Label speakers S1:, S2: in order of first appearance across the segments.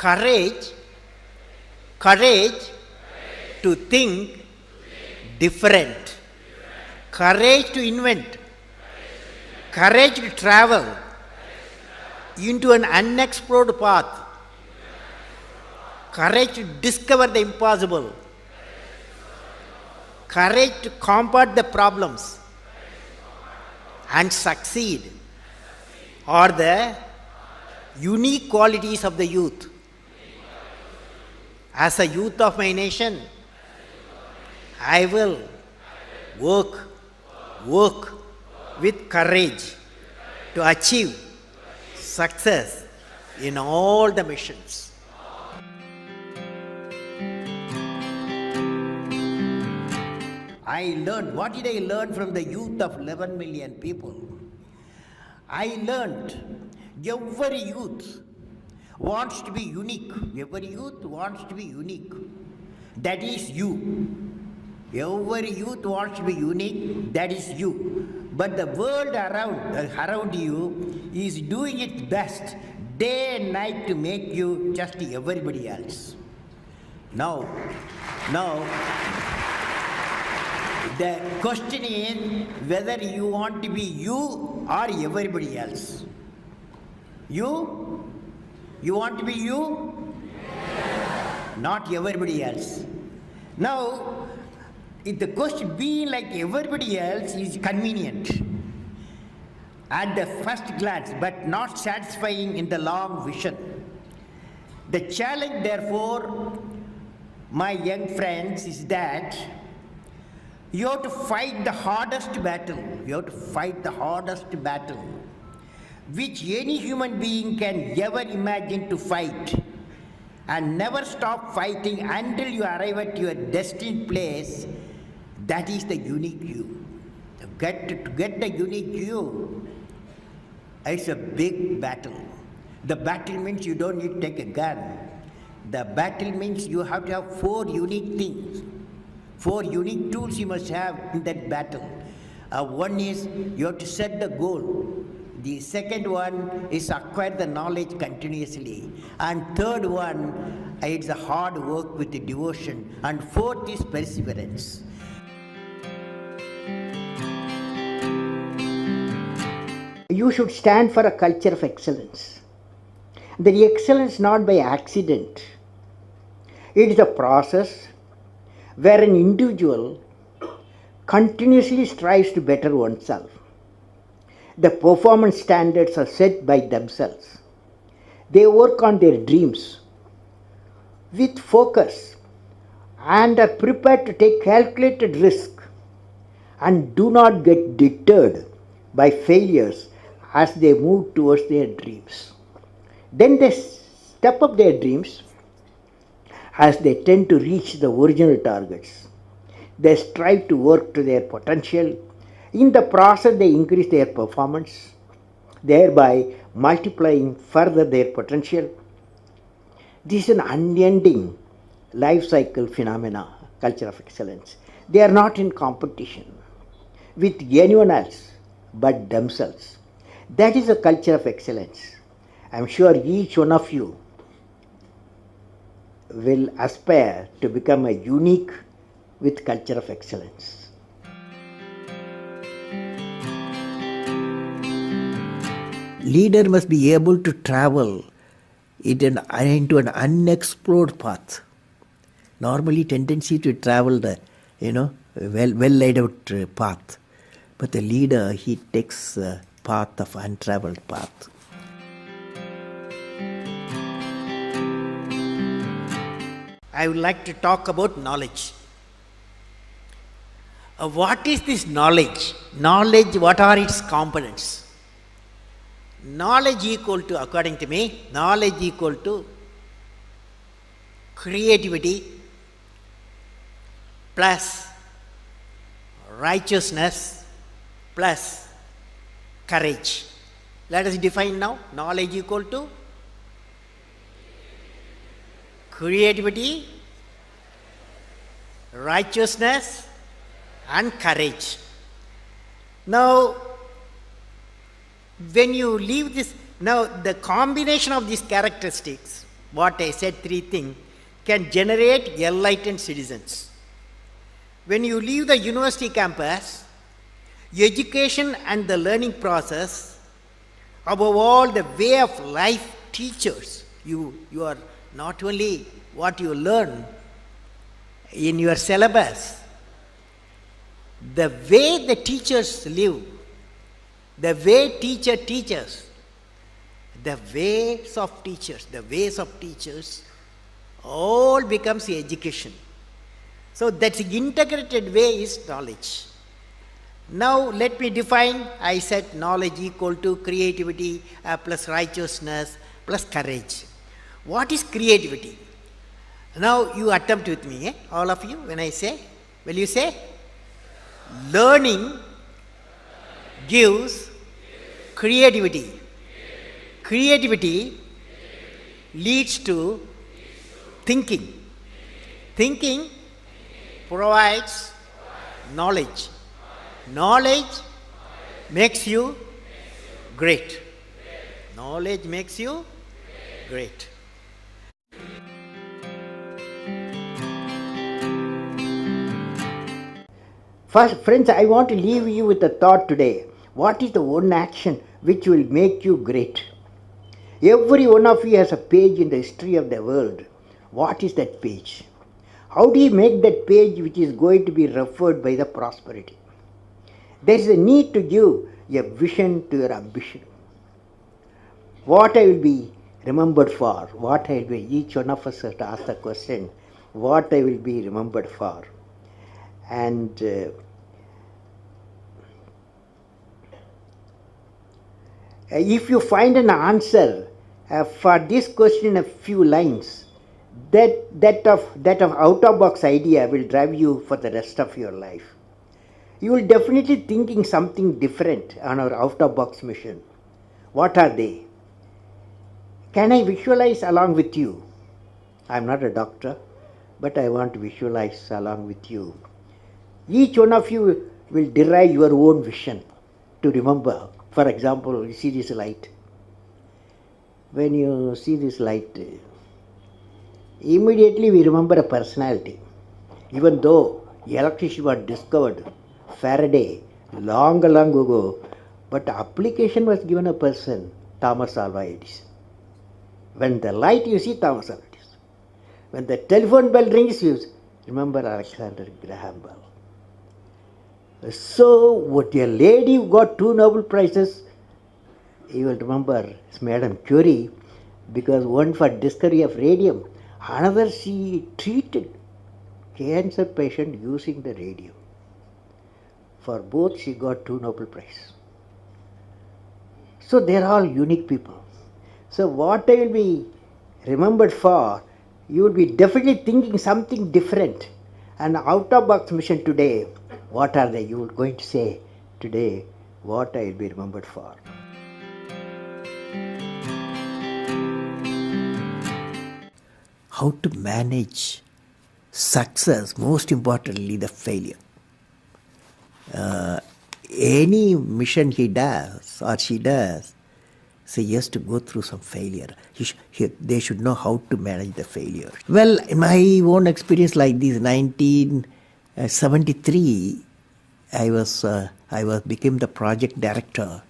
S1: Courage, courage to think different, courage to invent, courage to travel into an unexplored path, courage to discover the impossible, courage to combat the problems and succeed are the unique qualities of the youth. As a youth of my nation, I will work with courage to achieve success in all the missions. What did I learn from the youth of 11 million people? I learned every youth wants to be unique. Every youth wants to be unique. That is you. Every youth wants to be unique. That is you. But the world around you is doing its best day and night to make you just everybody else. Now, the question is whether you want to be you or everybody else. You want to be you? Yes. Not everybody else. Now, if the question being like everybody else is convenient at the first glance, but not satisfying in the long vision. The challenge, therefore, my young friends, is that you have to fight the hardest battle. You have to fight the hardest battle which any human being can ever imagine to fight, and never stop fighting until you arrive at your destined place. That is the unique you. To get the unique you, it's a big battle. The battle means you don't need to take a gun. The battle means you have to have 4 unique things. 4 unique tools you must have in that battle. One is you have to set the goal. The second one is acquire the knowledge continuously. And third one, it's a hard work with the devotion. And fourth is perseverance. You should stand for a culture of excellence. The excellence not by accident. It is a process where an individual continuously strives to better oneself. The performance standards are set by themselves. They work on their dreams with focus and are prepared to take calculated risk and do not get deterred by failures as they move towards their dreams. Then they step up their dreams as they tend to reach the original targets. They strive to work to their potential. In the process, they increase their performance, thereby multiplying further their potential. This is an unending life cycle phenomena, culture of excellence. They are not in competition with anyone else but themselves. That is a culture of excellence. I am sure each one of you will aspire to become a unique with culture of excellence. Leader must be able to travel into an unexplored path. Normally, tendency to travel the well laid out path, but the leader, he takes the path of untraveled path. I would like to talk about knowledge. What is this knowledge? Knowledge, what are its components? Knowledge equal to, according to me, knowledge equal to creativity plus righteousness plus courage. Let us define now. Knowledge equal to creativity, righteousness and courage. Now, when you leave this, now the combination of these characteristics what I said, three things, can generate enlightened citizens. When you leave the university campus, education and the learning process, above all the way of life teachers, you are not only what you learn in your syllabus, the way the teachers live, the way teacher teaches, the ways of teachers, all becomes education. So that integrated way is knowledge. Now let me define. I said knowledge equal to creativity plus righteousness plus courage. What is creativity? Now you attempt with me, all of you, when I say. Will you say? Learning gives creativity. Creativity leads to thinking. Thinking provides knowledge. Knowledge makes you great. Knowledge makes you great. First, friends, I want to leave you with a thought today. What is the one action which will make you great? Every one of you has a page in the history of the world. What is that page? How do you make that page which is going to be referred by the prosperity? There is a need to give a vision to your ambition. What I will be remembered for? What I will be? Each one of us has to ask the question, what I will be remembered for? And if you find an answer for this question in a few lines, that of out-of-box idea will drive you for the rest of your life. You will definitely thinking something different on our out-of-box mission. What are they? Can I visualize along with you? I am not a doctor, but I want to visualize along with you. Each one of you will derive your own vision to remember. For example, you see this light. When you see this light, immediately we remember a personality. Even though electricity was discovered, Faraday, long ago, but the application was given a person, Thomas Alva Edison. When the light you see Thomas Alva Edison. When the telephone bell rings, you remember Alexander Graham Bell. So, what a lady who got 2 Nobel Prizes, you will remember Madame Curie, because one for discovery of radium, another she treated cancer patient using the radium. For both she got 2 Nobel Prizes. So they are all unique people. So what I will be remembered for, you will be definitely thinking something different. And out-of-box mission today, what are they? You are going to say today what I will be remembered for. How to manage success, most importantly the failure. Any mission he does or she does, so he has to go through some failure. They should know how to manage the failure. Well, in my own experience like this, 1973, I became the project director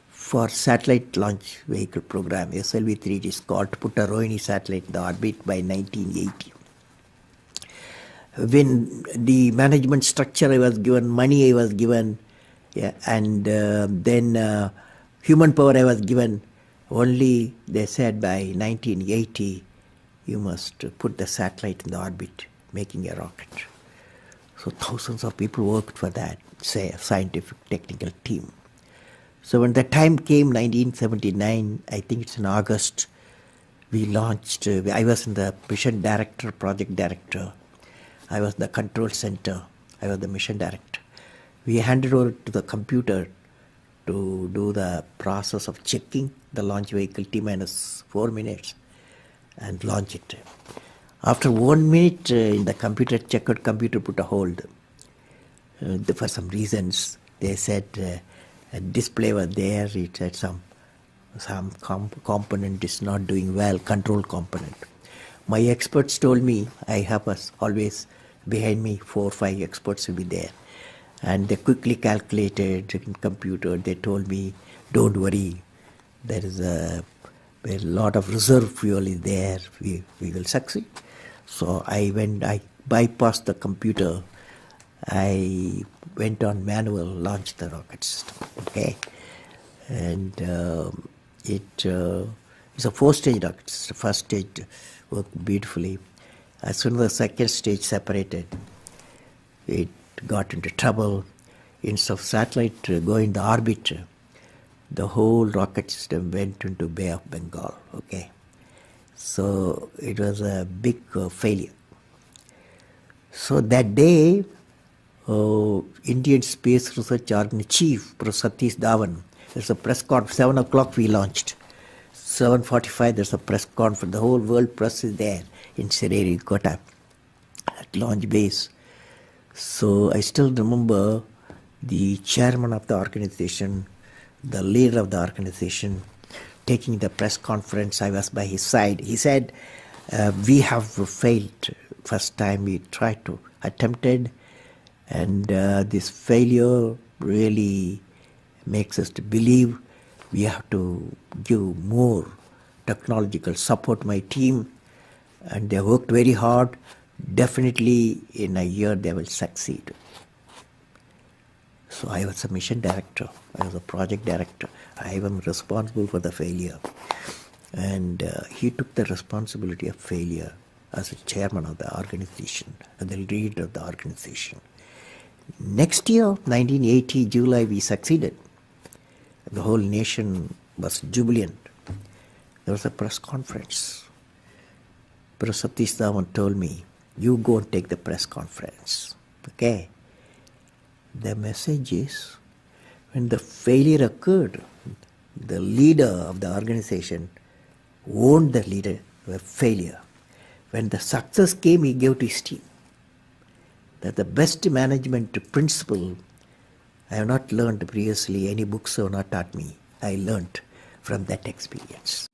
S1: for satellite launch vehicle program, SLV-3. It is called to put a Rohini satellite in the orbit by 1980. When the management structure I was given, money I was given, and then human power I was given, only they said by 1980 you must put the satellite in the orbit, making a rocket. So thousands of people worked for that, say a scientific technical team. So when the time came, 1979, I think it's in August, we launched, I was in the mission director, project director. I was the control center. I was the mission director. We handed over to the computer to do the process of checking the launch vehicle T-minus 4 minutes and launch it. After 1 minute, in the computer checkout, computer put a hold. For some reasons, they said a display was there. It said some component is not doing well, control component. My experts told me I have always behind me 4 or 5 experts will be there. And they quickly calculated in computer. They told me, don't worry, there is a lot of reserve fuel is there. We will succeed. So I bypassed the computer. I went on manual, launched the rocket system. Okay, and it's a 4-stage rocket system. First stage worked beautifully. As soon as the second stage separated, it got into trouble. Instead of satellite going to orbit, the whole rocket system went into Bay of Bengal. Okay, so it was a big failure. So that day, Indian Space Research Organization Chief, Professor Satish Dhawan, there's a press conference. 7 o'clock we launched. 7:45 there's a press conference. The whole world press is there in Sririkota at launch base. So I still remember the chairman of the organization, the leader of the organization, taking the press conference. I was by his side. He said, we have failed. First time we tried to attempted, and this failure really makes us to believe we have to give more technological support my team, and they worked very hard. Definitely in a year they will succeed. So I was a mission director, I was a project director, I am responsible for the failure. And he took the responsibility of failure as a chairman of the organization, and the leader of the organization. Next year, 1980, July, we succeeded. The whole nation was jubilant. There was a press conference. Professor Satish Dhawan told me, you go and take the press conference. Okay? The message is, when the failure occurred, the leader of the organization owned the leader of failure. When the success came, he gave to his team. That the best management principle I have not learned previously. Any books have not taught me. I learned from that experience.